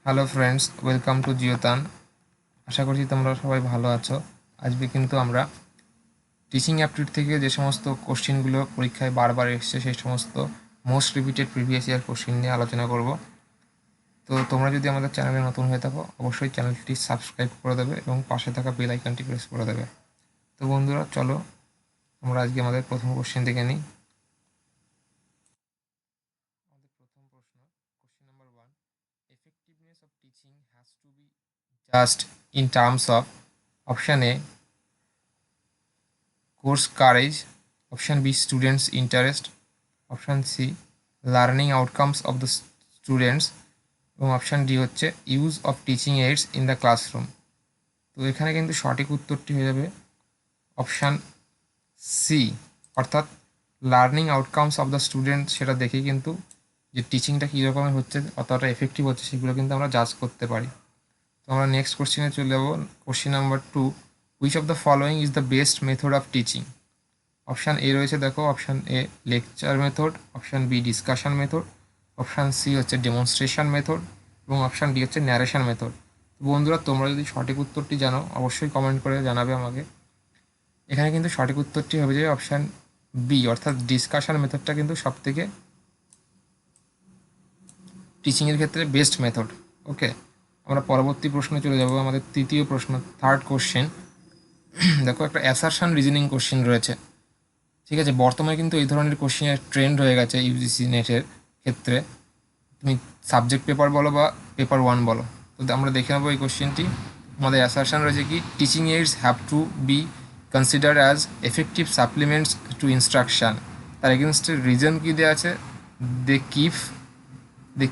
Hello friends, welcome to জিওতান। আশা করছি তোমরা সবাই ভালো আছো। আজকে কিন্তু আমরা টিচিং অ্যাপটিটিউড থেকে যে সমস্ত কোশ্চেনগুলো পরীক্ষায় বারবার এসছে সেই সমস্ত most repeated previous year question নিয়ে আলোচনা করব। তো তোমরা যদি আমাদের চ্যানেলে নতুন হয়ে থাকো অবশ্যই চ্যানেলটি সাবস্ক্রাইব করে দেবে এবং পাশে থাকা বেল আইকনটি প্রেস করে দেবে। তো বন্ধুরা চলো আমরা আজকে আমাদের প্রথম কোশ্চেন দেখে নিই। আমাদের প্রথম প্রশ্ন, question number 1, effectiveness of teaching has to be just in terms of option A course courage, option B students interest, option C learning outcomes of the students এবং অপশান ডি হচ্ছে use of teaching AIDS in the classroom. তো এখানে কিন্তু সঠিক উত্তরটি হয়ে যাবে option C, অর্থাৎ learning outcomes of the student, সেটা দেখেই কিন্তু যে টিচিংটা কী রকমের হচ্ছে, কতটা এফেক্টিভ হচ্ছে সেগুলো কিন্তু আমরা জাজ করতে পারি। তো আমরা নেক্সট কোশ্চেনে চলে যাবো। Question number 2, which of the following is the best method of teaching? Option A রয়েছে, দেখো option A lecture method, option B discussion method, option C হচ্ছে ডেমনস্ট্রেশন মেথড এবং অপশান ডি হচ্ছে ন্যারেশন মেথড। তো বন্ধুরা তোমরা যদি সঠিক উত্তরটি জানো অবশ্যই কমেন্ট করে জানাবে আমাকে। এখানে কিন্তু সঠিক উত্তরটি হবে যে অপশান বি, অর্থাৎ ডিসকাশন মেথডটা কিন্তু সবথেকে টিচিংয়ের ক্ষেত্রে বেস্ট মেথড। ওকে, আমরা পরবর্তী প্রশ্নে চলে যাব। আমাদের তৃতীয় প্রশ্ন, থার্ড কোশ্চেন। দেখো একটা অ্যাসারশন রিজনিং কোশ্চেন রয়েছে, ঠিক আছে। বর্তমানে কিন্তু এই ধরনের কোশ্চেনের ট্রেন্ড হয়ে গেছে ইউজিসি নেটের ক্ষেত্রে। তুমি সাবজেক্ট পেপার বলো বা পেপার 1 বলো। তো আমরা দেখে নেবো এই কোশ্চেনটি। আমাদের অ্যাসারশন রয়েছে কি, teaching aids have to be considered as effective supplements to instruction. তার এগেনস্টে রিজন কী দেওয়া আছে, they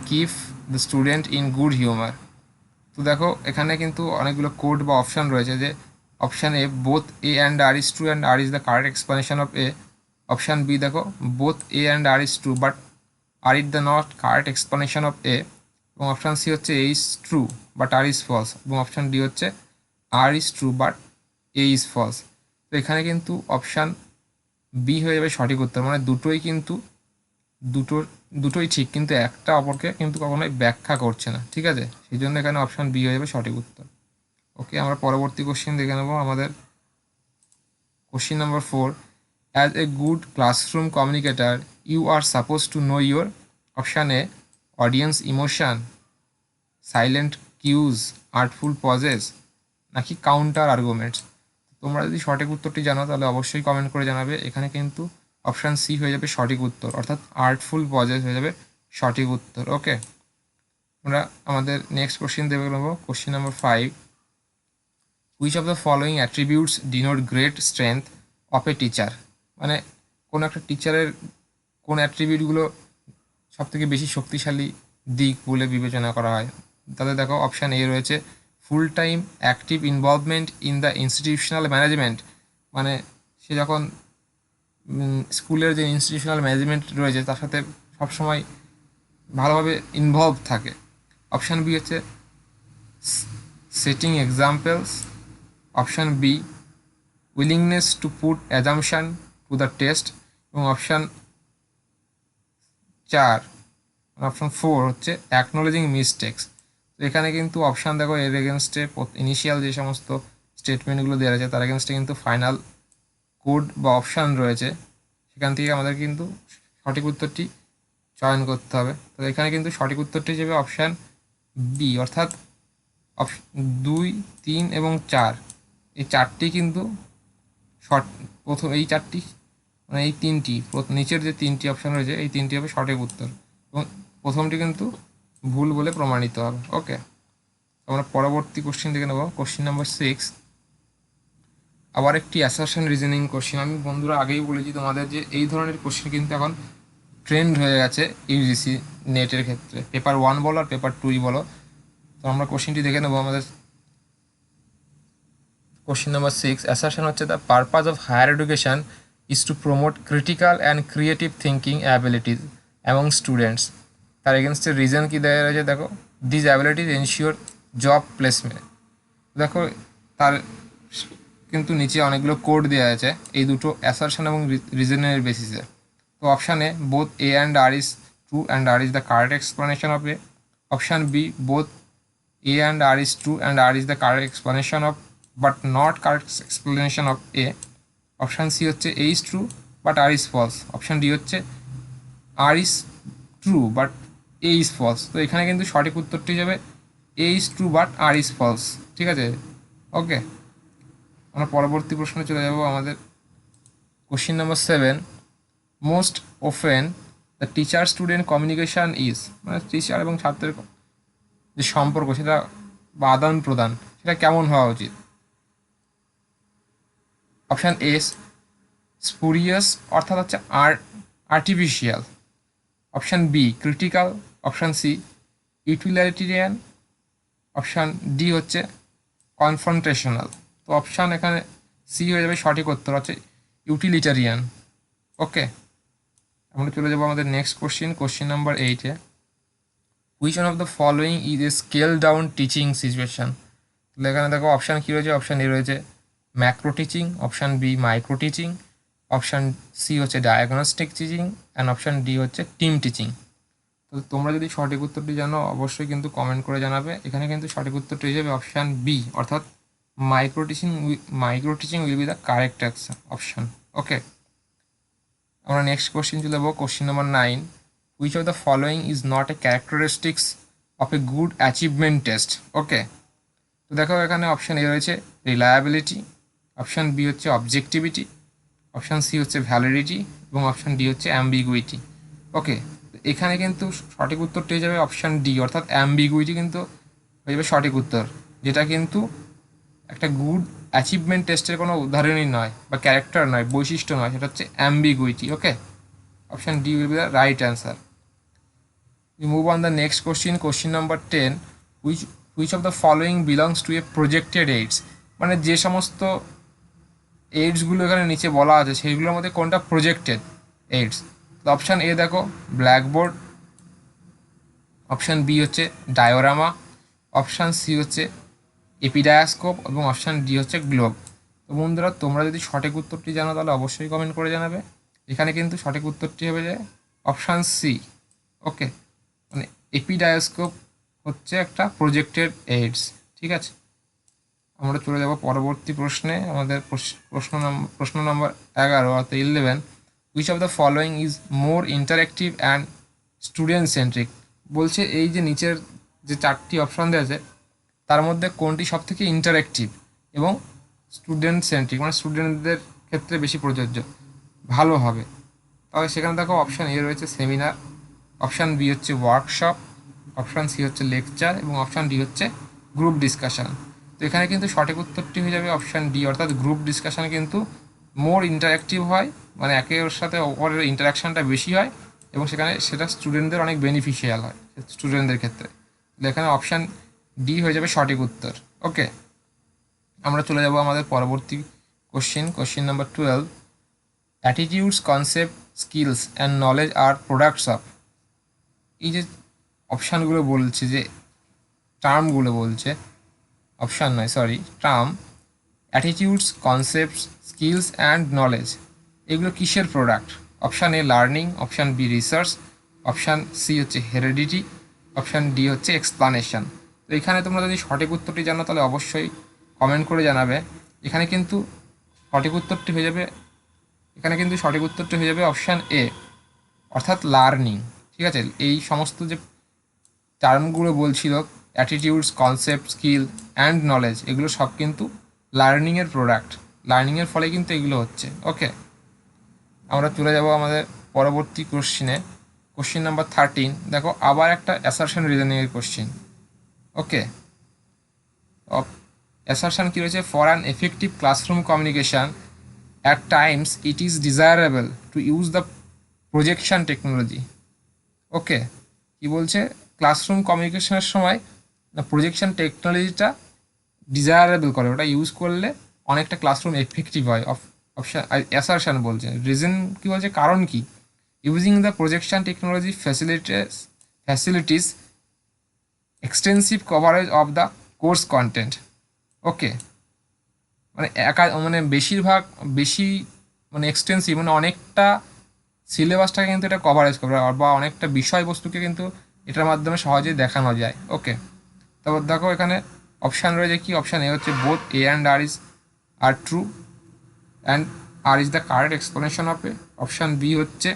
keep the student in good humour. তো দেখো এখানে কিন্তু অনেকগুলো কোড বা অপশান রয়েছে, যে option A both A and R is true and R is the correct explanation of A. Option B দেখো both A and R is true but R is the not correct explanation of A. এবং option C হচ্ছে A is true but R is false এবং option D হচ্ছে R is true but A is false. তো এখানে কিন্তু option B হয়ে যাবে সঠিক উত্তর, মানে দুটোই ঠিক, কিন্তু একটা অপরকে কিন্তু কখনোই ব্যাখ্যা করছে না, ঠিক আছে। সেই জন্য এখানে অপশান বি হয়ে যাবে সঠিক উত্তর। ওকে, আমরা পরবর্তী কোশ্চেন দেখে নেব। আমাদের question number 4, as a good classroom communicator you are suppose to know your, option A audience emotion, silent cues, artful pauses, নাকি কাউন্টার আর্গুমেন্টস। তোমরা যদি সঠিক উত্তরটি জানো তাহলে অবশ্যই কমেন্ট করে জানাবে। এখানে কিন্তু অপশান সি হয়ে যাবে সঠিক উত্তর, অর্থাৎ আর্টফুল পজেস হয়ে যাবে সঠিক উত্তর। ওকে, আমরা আমাদের নেক্সট কোশ্চেন দেখে নেব। Question number 5, which of the following attributes denote great strength of a teacher? মানে কোনো একটা টিচারের কোন অ্যাট্রিবিউটগুলো সবথেকে বেশি শক্তিশালী দিক বলে বিবেচনা করা হয়? তাদের দেখো অপশান এ রয়েছে full time active involvement in the institutional management, মানে সে যখন স্কুলের যে ইনস্টিটিউশনাল ম্যানেজমেন্ট রয়েছে তার সাথে সবসময় ভালোভাবে ইনভলভ থাকে। অপশান বি হচ্ছে setting examples, option B willingness to put assumption to the test এবং অপশান 4 অপশান 4 হচ্ছে অ্যাকনোলেজিং মিস্টেক্স। তো এখানে কিন্তু অপশান দেখো এর এগেনস্টে ইনিশিয়াল যে সমস্ত স্টেটমেন্টগুলো দেওয়া আছে তার এগেনস্টে কিন্তু ফাইনাল কোড বা অপশান রয়েছে, সেখান থেকে আমাদের কিন্তু সঠিক উত্তরটি চয়ন করতে হবে। তো এখানে কিন্তু সঠিক উত্তরটি হিসেবে অপশান বি, অর্থাৎ 2, 3 এবং 4, এই চারটি কিন্তু প্রথম এই চারটি মানে এই তিনটি নিচের যে তিনটি অপশান রয়েছে এই তিনটি হবে সঠিক উত্তর এবং প্রথমটি কিন্তু ভুল বলে প্রমাণিত হবে। ওকে, আমরা পরবর্তী কোশ্চেন দেখে নেব। কোশ্চেন নাম্বার 6, আবার একটি অ্যাসারশন রিজনিং কোশ্চেন। আমি বন্ধুরা আগেই বলেছি তোমাদের যে এই ধরনের কোশ্চেন কিন্তু এখন ট্রেন্ড হয়ে গেছে ইউজিসি নেটের ক্ষেত্রে, পেপার 1 বলো আর পেপার 2 বলো। তো আমরা কোশ্চেনটি দেখে নেবো। আমাদের কোশ্চেন নাম্বার 6, অ্যাসারশন হচ্ছে the purpose of higher education is to promote critical and creative thinking abilities among students. তার এগেনস্টে রিজন কী দেওয়া রয়েছে, দেখো this abilities ensure job placement. দেখো তার কিন্তু নিচে অনেকগুলো কোড দেওয়া আছে এই দুটো অ্যাসারশন এবং রিজনের বেসিসে। তো option A both A and R is true and R is the correct explanation of A, option B both A and R is true and R is the correct explanation of but not correct explanation of A. Option C হচ্ছে A is true but R is false. Option D হচ্ছে R is true but A is false. তো এখানে কিন্তু সঠিক উত্তরটি যাবে A is true but R is false. ঠিক আছে, ওকে। আমরা পরবর্তী প্রশ্নে চলে যাব। আমাদের question number 7, most often the teacher student communication is, মানে টিচার এবং ছাত্রের যে সম্পর্ক সেটা বা আদান প্রদান সেটা কেমন হওয়া উচিত? অপশান এস স্পুরিয়াস অর্থাৎ হচ্ছে artificial. Option B critical. Option C utilitarian. Option D হচ্ছে কনফ্রন্টেশনাল। তো অপশান এখানে সি হয়ে যাবে সঠিক উত্তর, হচ্ছে ইউটিলিটারিয়ান। ওকে, আমরা চলে যাবো আমাদের নেক্সট কোশ্চিন নাম্বার 8-এ। Which one of the following is a scale down teaching situation. তাহলে এখানে দেখো অপশান কী রয়েছে। অপশান এ রয়েছে macro teaching, option B micro teaching, option C হচ্ছে diagnostic teaching and option D হচ্ছে টিম টিচিং। তো তোমরা যদি সঠিক উত্তরটি জানো অবশ্যই কিন্তু কমেন্ট করে জানাবে। এখানে কিন্তু সঠিক উত্তরটি হয়ে যাবে অপশান বি, অর্থাৎ micro teaching will be the correct option. Okay, আমরা নেক্সট কোশ্চিন চলে যাবো। Question number 9, which of the following is not a characteristics of a good achievement test. Okay, তো দেখো এখানে অপশান এ রয়েছে রিলায়াবিলিটি, অপশান বি হচ্ছে objectivity, option C হচ্ছে validity এবং অপশান ডি হচ্ছে অ্যাম্বিগুইটি। ওকে, এখানে কিন্তু সঠিক উত্তরটি হয়ে যাবে অপশান ডি, অর্থাৎ অ্যাম্বিগুইটি কিন্তু হয়ে যাবে সঠিক উত্তর, যেটা কিন্তু একটা গুড অ্যাচিভমেন্ট টেস্টের কোনো উদাহরণই নয় বা ক্যারেক্টার নয়, বৈশিষ্ট্য নয়, সেটা হচ্ছে ambiguity. Okay, option D will be the right answer. We move on the next question number 10, which of the following belongs to a projected aids, মানে যে সমস্ত এইডসগুলো এখানে নিচে বলা আছে সেইগুলোর মধ্যে কোনটা প্রজেক্টেড এইডস। তো অপশান এ দেখো ব্ল্যাকবোর্ড, অপশান বি হচ্ছে ডায়োরামা, অপশান সি হচ্ছে এপিডায়াস্কোপ এবং অপশান ডি হচ্ছে গ্লোব। তো বন্ধুরা তোমরা যদি সঠিক উত্তরটি জানো তাহলে অবশ্যই কমেন্ট করে জানাবে। এখানে কিন্তু সঠিক উত্তরটি হবে যে অপশান সি। ওকে, মানে এপিডায়াস্কোপ হচ্ছে একটা প্রজেক্টেড এইডস। ঠিক আছে, আমরা চলে যাব পরবর্তী প্রশ্নে। আমাদের প্রশ্ন নম্বর 11 অর্থাৎ 11, which of the following is more interactive and student centric. বলছে এই যে নিচের যে 4টি অপশান দেওয়া আছে তার মধ্যে কোনটি সব থেকে ইন্টারেক্টিভ এবং স্টুডেন্ট সেন্ট্রিক, মানে স্টুডেন্টদের ক্ষেত্রে বেশি প্রযোজ্য ভালো হবে। তাহলে সেখানে দেখো অপশান এ রয়েছে সেমিনার, অপশান বি হচ্ছে ওয়ার্কশপ, অপশান সি হচ্ছে লেকচার এবং অপশান ডি হচ্ছে গ্রুপ ডিসকাশন। তো এখানে কিন্তু সঠিক উত্তরটি হয়ে যাবে অপশান ডি, অর্থাৎ গ্রুপ ডিসকাশন কিন্তু মোর ইন্টারেক্টিভ হয়, মানে একের সাথে অপরের ইন্টারাকশানটা বেশি হয় এবং সেটা স্টুডেন্টদের অনেক বেনিফিশিয়াল হয় স্টুডেন্টদের ক্ষেত্রে। তো এখানে অপশান ডি হয়ে যাবে সঠিক উত্তর। ওকে, আমরা চলে যাব আমাদের পরবর্তী question number 12, attitudes concept skills and knowledge আর প্রোডাক্টস অফ। এই যে অপশানগুলো বলছে, যে টার্মগুলো বলছে, term attitudes concepts skills and knowledge, এগুলো কিসের product? Option A learning, option B research, option C হচ্ছে হেরিডিটি, অপশান ডি হচ্ছে এক্সপ্লানেশন। তো এখানে তোমরা যদি সঠিক উত্তরটি জানো তাহলে অবশ্যই কমেন্ট করে জানাবে। এখানে কিন্তু সঠিক উত্তরটি হয়ে যাবে অপশান এ, অর্থাৎ লার্নিং। ঠিক আছে, এই সমস্ত যে টার্মগুলো বলছিল attitudes concept skill and knowledge, এগুলো সব কিন্তু লার্নিংয়ের প্রোডাক্ট, লার্নিংয়ের ফলে কিন্তু এগুলো হচ্ছে। ওকে, আমরা চলে যাব আমাদের পরবর্তী কোশ্চিন নাম্বার 13। দেখো আবার একটা অ্যাসারশন রিজনিংয়ের কোশ্চিন। ওকে, অ্যাসারশন কী রয়েছে? For an effective classroom communication at times it is desirable to use the projection technology. Okay, কী বলছে? ক্লাসরুম কমিউনিকেশনের সময় প্রজেকশন টেকনোলজিটা ডিজায়ারেবল করে, ওটা ইউজ করলে অনেকটা ক্লাসরুম এফেক্টিভ হয়। অপশান অ্যাসারশন বলছে, রিজন কী বলছে, কারণ কি? Using the projection technology facilitates extensive coverage of the course content. Okay, মানে বেশি এক্সটেন্সিভ, মানে অনেকটা সিলেবাসটাকে কিন্তু এটা কভারেজ করে বা অনেকটা বিষয়বস্তুকে কিন্তু এটার মাধ্যমে সহজেই দেখানো যায়। ওকে, তারপর দেখো এখানে অপশান রয়েছে কি, অপশান এ হচ্ছে both A and R is R true and R is the correct explanation of A. Option B হচ্ছে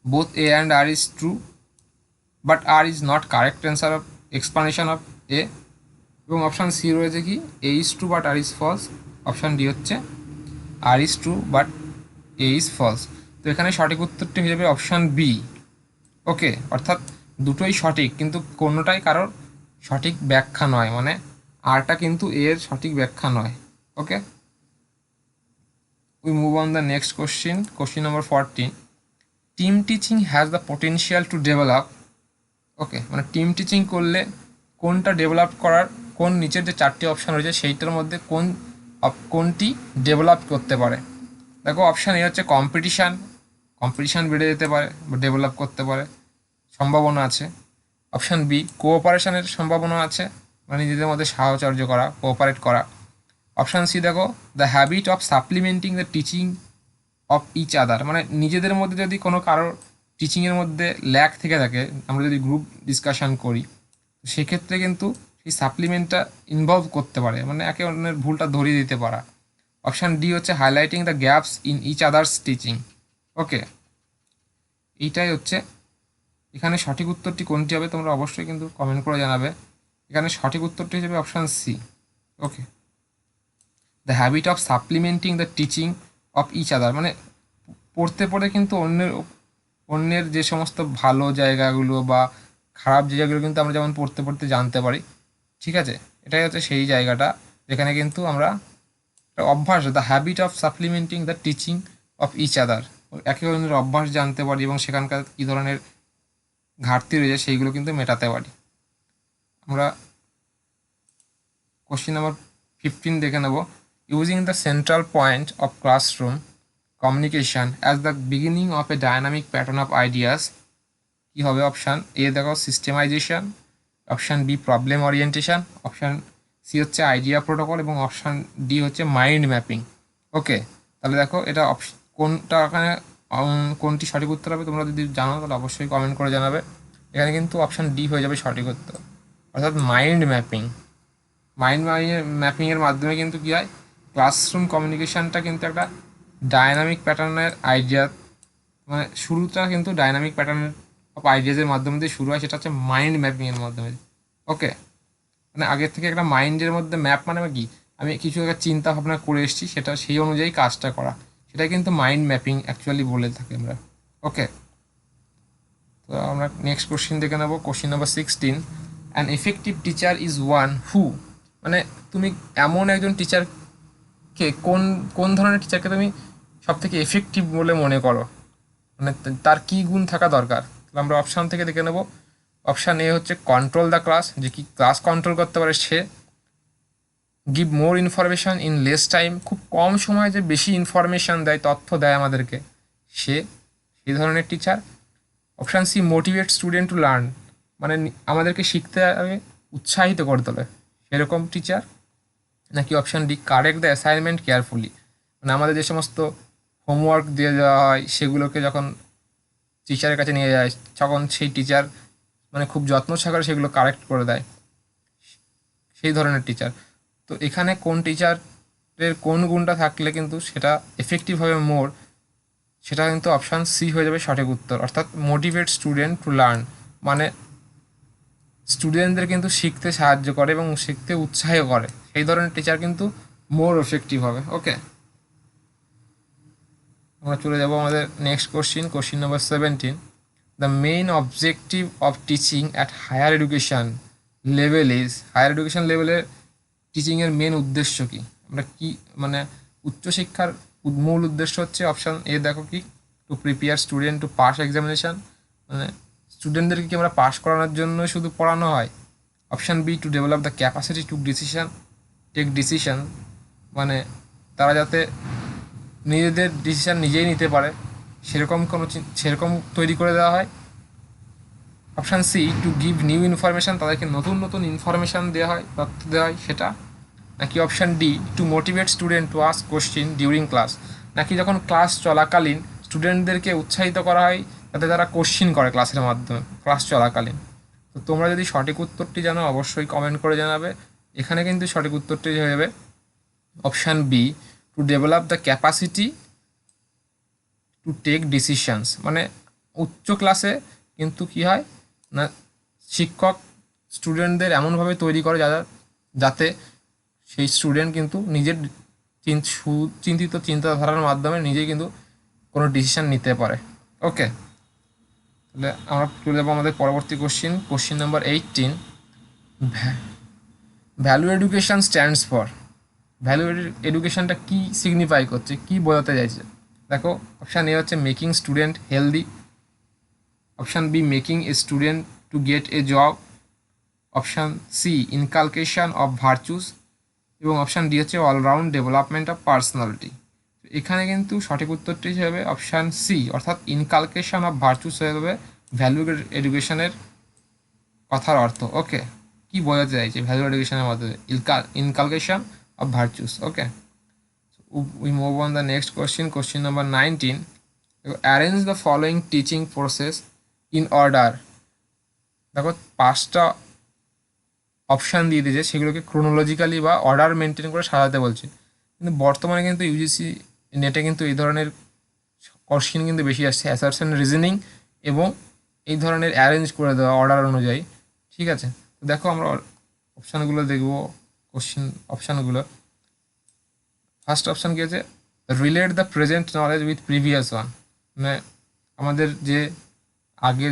both A and R is true but R is not correct answer of explanation of A. এবং option C রয়েছে কি, A is true but R is false. Option D হচ্ছে R is true but A is false. তো এখানে সঠিক উত্তরটি হয়ে যাবে অপশান বি। ওকে, অর্থাৎ দুটোই সঠিক কিন্তু কোনোটাই কারোর সঠিক ব্যাখ্যা নয়, মানে আরটা কিন্তু এর সঠিক ব্যাখ্যা নয়। Okay, we move on the next question, question number 14। Team teaching has the potential to develop. Okay, মানে টিম টিচিং করলে কোনটা ডেভেলপ করার, কোন নিচের যে চারটি অপশান রয়েছে সেইটার মধ্যে কোনটি ডেভেলপ করতে পারে। দেখো অপশান এ হচ্ছে কম্পিটিশান বেড়ে যেতে পারে বা ডেভেলপ করতে পারে, সম্ভাবনা আছে। অপশান বি, কোঅপারেশনের সম্ভাবনা আছে, মানে নিজেদের মধ্যে সাহচর্য করা, কোঅপারেট করা। অপশান সি দেখো, the habit of supplementing the teaching of each other, মানে নিজেদের মধ্যে যদি কোনো কারোর টিচিংয়ের মধ্যে ল্যাক থেকে থাকে, আমরা যদি গ্রুপ ডিসকাশন করি সেক্ষেত্রে কিন্তু সেই সাপ্লিমেন্টটা ইনভলভ করতে পারে, মানে একে অন্যের ভুলটা ধরিয়ে দিতে পারা। অপশান ডি হচ্ছে highlighting the gaps in each other's teaching. Okay, এইটাই হচ্ছে এখানে সঠিক উত্তরটি কোনটি হবে তোমরা অবশ্যই কিন্তু কমেন্ট করে জানাবে। এখানে সঠিক উত্তরটি হিসেবে option C. Okay, the habit of supplementing the teaching of each other, মানে পড়তে পড়ে কিন্তু অন্যের যে সমস্ত ভালো জায়গাগুলো বা খারাপ জায়গাগুলো কিন্তু আমরা যেমন পড়তে পড়তে জানতে পারি, ঠিক আছে, এটাই হচ্ছে সেই জায়গাটা যেখানে কিন্তু আমরা একটা অভ্যাস, the habit of supplementing the teaching of each other, একে অন্যের অভ্যাস জানতে পারি এবং সেখানকার কী ধরনের ঘাটতি রয়েছে সেইগুলো কিন্তু মেটাতে পারি। আমরা কোশ্চিন নাম্বার 15 দেখে নেব। Using the central point of classroom communication as the beginning of a dynamic pattern of ideas, কী হবে? অপশান এ দেখো systematization, option B problem orientation, option C হচ্ছে আইডিয়া প্রোটোকল এবং অপশান ডি হচ্ছে mind mapping. Okay, তাহলে দেখো এটা কোনটা এখানে কোনটি সঠিক উত্তর হবে তোমরা যদি জানো তাহলে অবশ্যই কমেন্ট করে জানাবে। এখানে কিন্তু অপশান ডি হয়ে যাবে সঠিক উত্তর, অর্থাৎ মাইন্ড ম্যাপিং। মাইন্ড ম্যাপিংয়ের মাধ্যমে কিন্তু কী হয়, ক্লাসরুম কমিউনিকেশানটা কিন্তু একটা ডায়নামিক প্যাটার্নের আইডিয়া, মানে শুরুটা কিন্তু ডায়নামিক প্যাটার্নের অফ আইডিয়াজের মাধ্যমে দিয়ে শুরু হয়, সেটা হচ্ছে মাইন্ড ম্যাপিংয়ের মাধ্যমে। ওকে, মানে আগের থেকে একটা মাইন্ডের মধ্যে ম্যাপ, মানে কি আমি কিছু একটা চিন্তা ভাবনা করে এসেছি, সেটা সেই অনুযায়ী কাজটা করা, সেটাই কিন্তু মাইন্ড ম্যাপিং অ্যাকচুয়ালি বলে থাকি আমরা। ওকে, তো আমরা নেক্সট কোশ্চিন দেখে নেবো, question number 16। An effective teacher is one who, মানে তুমি এমন একজন টিচারকে কোন ধরনের টিচারকে তুমি সব থেকে এফেক্টিভ বলে মনে করো, মানে তার কী গুণ থাকা দরকার? তাহলে আমরা অপশান থেকে দেখে নেব। অপশান এ হচ্ছে কন্ট্রোল দ্য ক্লাস, যে কি ক্লাস কন্ট্রোল করতে পারে সে। Give more information in less time, খুব কম সময়ে যে বেশি ইনফরমেশান দেয়, তথ্য দেয় আমাদেরকে, সেই ধরনের teacher. Option C motivate student to learn, মানে আমাদেরকে শিখতে উৎসাহিত করে তোলে, সেরকম টিচার। নাকি option D correct the assignment carefully, মানে আমাদের যে সমস্ত হোমওয়ার্ক দিয়ে দেওয়া হয় সেগুলোকে যখন টিচারের কাছে নিয়ে যায় তখন সেই টিচার মানে খুব যত্ন সহকারে সেগুলো কারেক্ট করে দেয়, সেই ধরনের টিচার। তো এখানে কোন টিচারের কোন গুণটা থাকলে কিন্তু সেটা এফেক্টিভ হবে মোর, সেটা কিন্তু অপশান সি হয়ে যাবে সঠিক উত্তর, অর্থাৎ মোটিভেট স্টুডেন্ট টু লার্ন, মানে স্টুডেন্টদের কিন্তু শিখতে সাহায্য করে এবং শিখতে উৎসাহ করে, সেই ধরনের টিচার কিন্তু মোর এফেক্টিভ হবে। ওকে, আমরা চলে যাব আমাদের next question number 17। The main objective of teaching at higher education level is, higher education লেভেলের টিচিংয়ের মেন উদ্দেশ্য কী? আমরা কি মানে উচ্চশিক্ষার মূল উদ্দেশ্য হচ্ছে অপশান এ দেখো কি, to prepare student to pass examination, মানে স্টুডেন্টদেরকে কি আমরা পাস করানোর জন্য শুধু পড়ানো হয়। Option B to develop the capacity to take decision, মানে তারা যাতে নিজেদের ডিসিশান নিজেই নিতে পারে সেরকম তৈরি করে দেওয়া হয়। Option C to give new information, তাদেরকে নতুন নতুন ইনফরমেশান দেওয়া হয়, তথ্য দেওয়া হয় সেটা। নাকি option D two motivate student to ask question during class, নাকি যখন ক্লাস চলাকালীন স্টুডেন্টদেরকে উৎসাহিত করা হয় যাতে তারা কোশ্চিন করে ক্লাসের মাধ্যমে ক্লাস চলাকালীন। তো তোমরা যদি সঠিক উত্তরটি জানো অবশ্যই কমেন্ট করে জানাবে। এখানে কিন্তু সঠিক উত্তরটি হয়ে যাবে option B, to develop the capacity to take decisions. মানে উচ্চ ক্লাসে কিন্তু কি হয় না, শিক্ষক স্টুডেন্টদের এমনভাবে তৈরি করে যাতে সেই স্টুডেন্ট কিন্তু নিজের সুচিন্তিত চিন্তাধারার মাধ্যমে নিজেই কিন্তু কোনো ডিসিশন নিতে পারে। ওকে, তাহলে আমরা চলে যাবো আমাদের পরবর্তী question number 18। Value education stands for. Value এডুকেশনটা কী সিগনিফাই করছে, কী বোঝাতে চাইছে? দেখো, অপশান এ হচ্ছে making student healthy, option B making a student to get a job, option C inculcation of virtues, এবং অপশান ডি হচ্ছে অলরাউন্ড ডেভেলপমেন্ট অফ পার্সোনালিটি। এখানে কিন্তু সঠিক উত্তরটি হবে অপশান সি, অর্থাৎ ইনকালকেশন অফ ভার্চুস হয়ে যাবে ভ্যালু এডুকেশনের কথার অর্থ। ওকে, কি বোঝাতে চাইছে ভ্যালু এডুকেশনের মাধ্যমে? Inculcation of virtues. Okay, we move on the next question number 19. Arrange the following teaching process in order. দেখো, 5টা অপশান দিয়ে দিয়েছে, সেগুলোকে ক্রোনোলজিক্যালি বা অর্ডার মেনটেন করে সাজাতে বলছে। কিন্তু বর্তমানে কিন্তু ইউজিসি নেটে কিন্তু এই ধরনের কোশ্চেন কিন্তু বেশি আসছে, অ্যাসারশন, রিজনিং এবং এই ধরনের অ্যারেঞ্জ করে দেওয়া অর্ডার অনুযায়ী। ঠিক আছে, তো দেখো আমরা অপশানগুলো দেখবো, অপশানগুলো। ফার্স্ট অপশান কী আছে? Relate the present knowledge with previous one. মানে আমাদের যে আগের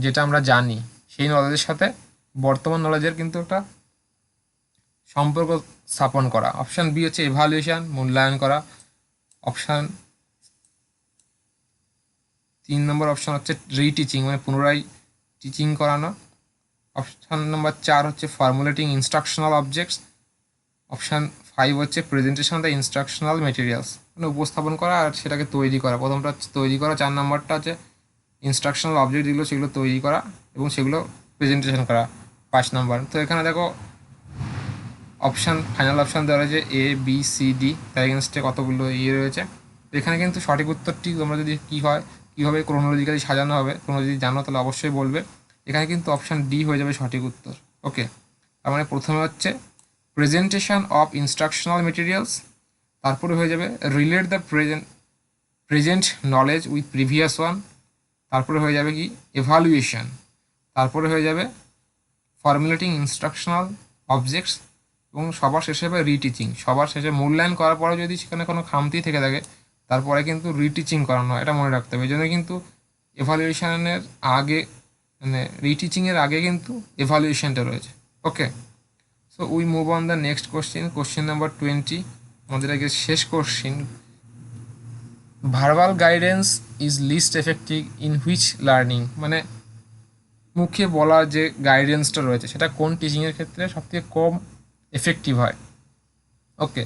যেটা আমরা জানি সেই নলেজের সাথে বর্তমান নলেজের কিন্তু একটা সম্পর্ক স্থাপন করা। অপশান বি হচ্ছে এভালুয়েশন, মূল্যায়ন করা। অপশান 3 নম্বর অপশান হচ্ছে রিটিচিং, মানে পুনরায় টিচিং করানো। অপশান নম্বর 4 হচ্ছে ফর্মুলেটিং ইনস্ট্রাকশনাল অবজেক্টস। অপশান 5 হচ্ছে presentation of the instructional materials, মানে উপস্থাপন করা আর সেটাকে তৈরি করা। প্রথমটা হচ্ছে তৈরি করা, 4 নম্বরটা হচ্ছে ইনস্ট্রাকশনাল অবজেক্ট যেগুলো সেগুলো তৈরি করা এবং সেগুলো প্রেজেন্টেশন করা 5 নম্বর। তো এখানে দেখো অপশান, ফাইনাল অপশান দেওয়া রয়েছে এ বি সি ডি, তার এগেনস্টে কতগুলো রয়েছে। তো এখানে কিন্তু সঠিক উত্তরটি তোমরা যদি কীভাবে ক্রোনোলজিক্যালি সাজানো হবে তোমরা যদি জানো তাহলে অবশ্যই বলবে। এখানে কিন্তু অপশান ডি হয়ে যাবে সঠিক উত্তর। ওকে, তার মানে প্রথমে হচ্ছে প্রেজেন্টেশন অফ ইনস্ট্রাকশনাল মেটেরিয়ালস, তারপরে হয়ে যাবে relate the present knowledge with previous one, তারপরে হয়ে যাবে কি এভালুয়েশন, তারপরে হয়ে যাবে ফর্মুলেটিং ইনস্ট্রাকশনাল অবজেক্টস, এবং সবার শেষে হবে রিটিচিং। সবার শেষে মূল্যায়ন করার পরে যদি সেখানে কোনো খামতি থেকে থাকে তারপরে কিন্তু রিটিচিং করানো হয়, এটা মনে রাখতে হবে। এই জন্য কিন্তু এভালুয়েশনের আগে, মানে রিটিচিংয়ের আগে কিন্তু এভালুয়েশনটা রয়েছে। Okay, so we move on the next question number 20, আমাদের আগে শেষ question. Verbal guidance is least effective in which learning. মানে মুখে বলার যে গাইডেন্সটা রয়েছে সেটা কোন টিচিংয়ের ক্ষেত্রে সবথেকে কম এফেক্টিভ হয়? ওকে,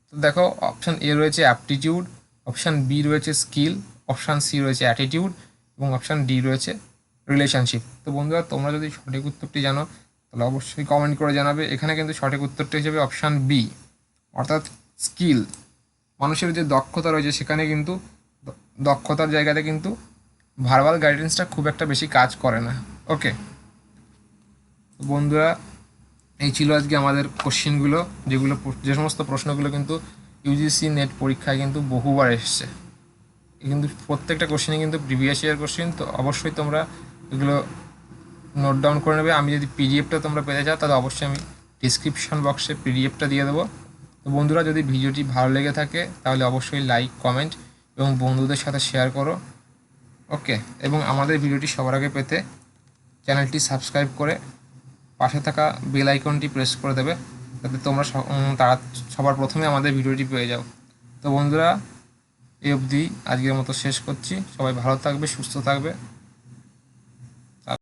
তো দেখো অপশান এ রয়েছে অ্যাপটিটিউড, অপশান বি রয়েছে স্কিল, অপশান সি রয়েছে অ্যাটিটিউড এবং অপশান ডি রয়েছে রিলেশনশিপ। তো বন্ধুরা, তোমরা যদি সঠিক উত্তরটি জানো তাহলে অবশ্যই কমেন্ট করে জানাবে। এখানে কিন্তু সঠিক উত্তরটি হিসেবে অপশান বি, অর্থাৎ স্কিল। মানুষের যে দক্ষতা রয়েছে সেখানে কিন্তু দক্ষতার জায়গাতে কিন্তু ভার্বাল গাইডেন্সটা খুব একটা বেশি কাজ করে না। ওকে, বন্ধুরা, এই ছিল আজকে আমাদের কোশ্চেনগুলো, যে সমস্ত প্রশ্নগুলো কিন্তু ইউজিসি নেট পরীক্ষায় কিন্তু বহুবার এসছে। কিন্তু প্রত্যেকটা কোশ্চেনে কিন্তু প্রিভিয়াস ইয়ার কোশ্চেন। তো অবশ্যই তোমরা এগুলো নোট ডাউন করে নেবে। আমি যদি পিডিএফটা তোমরা পেতে চাও তাহলে অবশ্যই আমি ডিসক্রিপশন বক্সে পিডিএফটা দিয়ে দেবো। তো বন্ধুরা, যদি ভিডিওটি ভালো লেগে থাকে তাহলে অবশ্যই লাইক, কমেন্ট এবং বন্ধুদের সাথে শেয়ার করো। ওকে, এবং আমাদের ভিডিওটি সবার আগে পেতে চ্যানেলটি সাবস্ক্রাইব করে পাশে থাকা বেল আইকনটি প্রেস করে দেবে, যাতে তোমরা সবার প্রথমে আমাদের ভিডিওটি পেয়ে যাও। তো বন্ধুরা, এই অবধি আজকের মতো শেষ করছি। সবাই ভালো থাকবে, সুস্থ থাকবে।